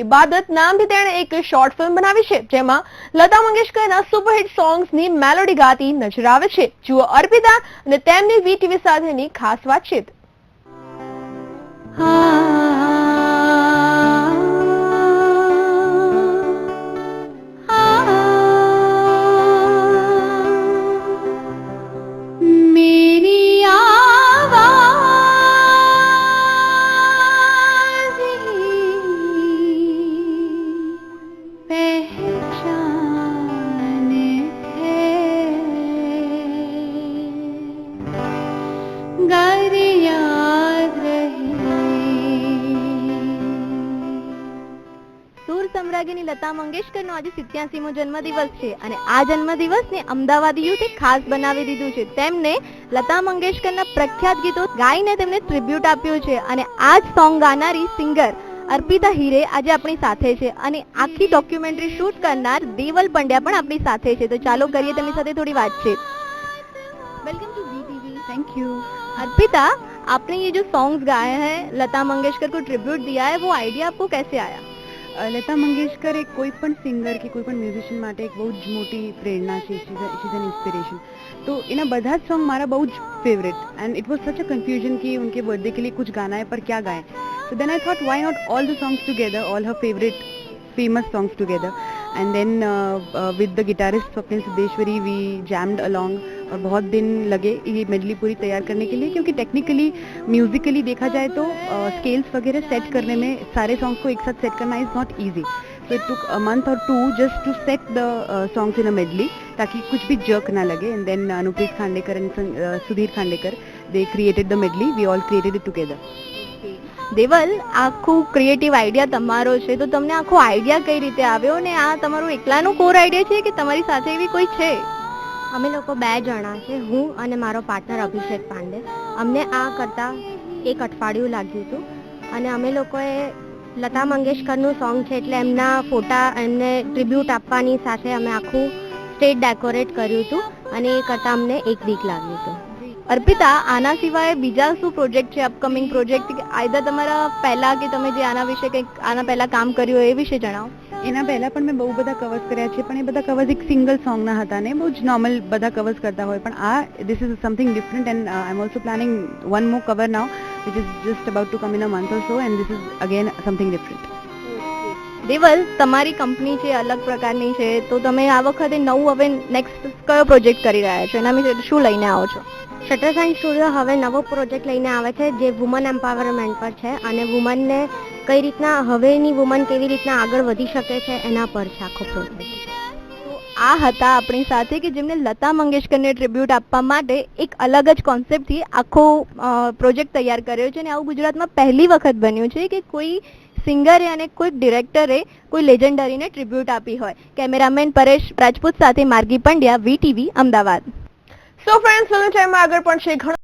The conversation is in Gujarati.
ઇબાદત નામથી તેણે એક શોર્ટ ફિલ્મ બનાવી છે, જેમાં લતા મંગેશકરના સુપરહિટ સોંગ્સની મેલોડી ગાતી નજર આવે છે. જુઓ અર્પિતા અને તેમની વીટીવી સાથેની ખાસ વાતચીત. સુર સમ્રાજ્ઞી લતા મંગેશકરનો આજે 87મો જન્મદિવસ છે અને આ જન્મદિવસને અમદાવાદી યુથે ખાસ બનાવી દીધું છે. તેમને લતા મંગેશકરના પ્રખ્યાત ગીતો ગાઈને તેમને ટ્રિબ્યુટ આપ્યું છે અને આ જ સોંગ ગાનારી સિંગર અર્પિતા હીરે આજે આપણી સાથે છે અને આખી ડોક્યુમેન્ટરી શૂટ કરનાર દેવલ પંડ્યા પણ આપણી સાથે છે. તો ચાલો કરીએ તેમની સાથે થોડી વાતચીત. Welcome to VTV. Thank you. Arpita, आपने ये जो सॉन्ग्स गाए हैं, लता मंगेशकर को ट्रिब्यूट दिया है, वो आइडिया आपको कैसे आया? લતા મંગેશકર એક કોઈ પણ સિંગર કે કોઈ પણ મ્યુઝિશિયન માટે એક બહુ જ મોટી પ્રેરણા છે. She is an inspiration. तो એના બધા જ સોંગ મારા બહુ જ favourite and it was such a confusion कि उनके बर्थडे के लिए कुछ गाना है पर क्या गाएं. So then I thought why not all the songs together, all her favorite famous songs together. And then with the guitarist Swapnil Siddheshwari we jammed along और बहुत दिन लगे ये मेडली पूरी तैयार करने के लिए, क्योंकि टेक्निकली म्यूजिकली देखा जाए तो स्केल्स वगैरह सेट करने में सारे सॉन्ग्स को एक साथ सेट करना is not easy. So it took a month और to just to set the songs in a medley ताकि कुछ भी जर्क ना लगे. And then Anupreet Khandekar and Sudhir Khandekar they created the medley. We all created it together. Deval, આખું ક્રિએટિવ આઈડિયા તમારો છે, તો તમને આખો આઈડિયા કઈ રીતે આવ્યો અને આ તમારું એકલાનો કોર આઈડિયા છે કે તમારી સાથે એવી કોઈ છે? અમે લોકો 2 જણા છે, હું અને મારો પાર્ટનર અભિષેક પાંડે. અમને આ કરતા એક અઠવાડિયું લાગ્યું હતું અને અમે લોકોએ લતા મંગેશકરનું સોંગ છે એટલે એમના ફોટા એમને ટ્રિબ્યુટ આપવાની સાથે અમે આખું સ્ટેજ ડેકોરેટ કર્યું હતું અને એ કરતાં અમને 1 વીક લાગ્યું હતું. અર્પિતા, આના સિવાય બીજા શું પ્રોજેક્ટ છે, અપકમિંગ પ્રોજેક્ટ, આઈધર તમારા પહેલા કે તમે જે આના વિશે કંઈક આના પહેલા કામ કર્યું હોય એ વિશે જણાવો. એના પહેલા પણ મેં બહુ બધા કવર્સ કર્યા છે, પણ એ બધા કવર્સ એક સિંગલ સોંગના હતા ને બહુ જ નોર્મલ બધા કવર્સ કરતા હોય, પણ આ this is something different and I am also planning one more cover now which is just about to come in a month or so, and this is again something different. Deval, તમારી કંપની છે અલગ પ્રકારની છે, તો તમે આ વખતે નવું હવે નેક્સ્ટ કયો પ્રોજેક્ટ કરી રહ્યા છો, એના વિશે શું લઈને આવો છો? શટર સાઇન્સ સ્ટુડિયો હવે નવો પ્રોજેક્ટ લઈને આવે છે જે વુમન એમ્પાવરમેન્ટ પર છે અને વુમનને કઈ રીતના હવેની વુમન કેવી રીતના આગળ વધી શકે છે એના પર છે આખો પ્રોજેક્ટ. તો આ હતા આપણી સાથે કે જેમને લતા મંગેશકરને ટ્રિબ્યુટ આપવા માટે એક અલગ જ કોન્સેપ્ટથી આખો પ્રોજેક્ટ તૈયાર કર્યો છે અને આવું ગુજરાતમાં પહેલી વખત બન્યું છે કે કોઈ સિંગરે અને કોઈ ડિરેક્ટરે કોઈ લેજેન્ડરીને ટ્રિબ્યુટ આપી હોય. કેમેરામેન પરેશ રાજપૂત સાથે Margi Pandya, VTV, Ahmedabad. So friends, film ટાઈમમાં આગળ પણ છે ઘણો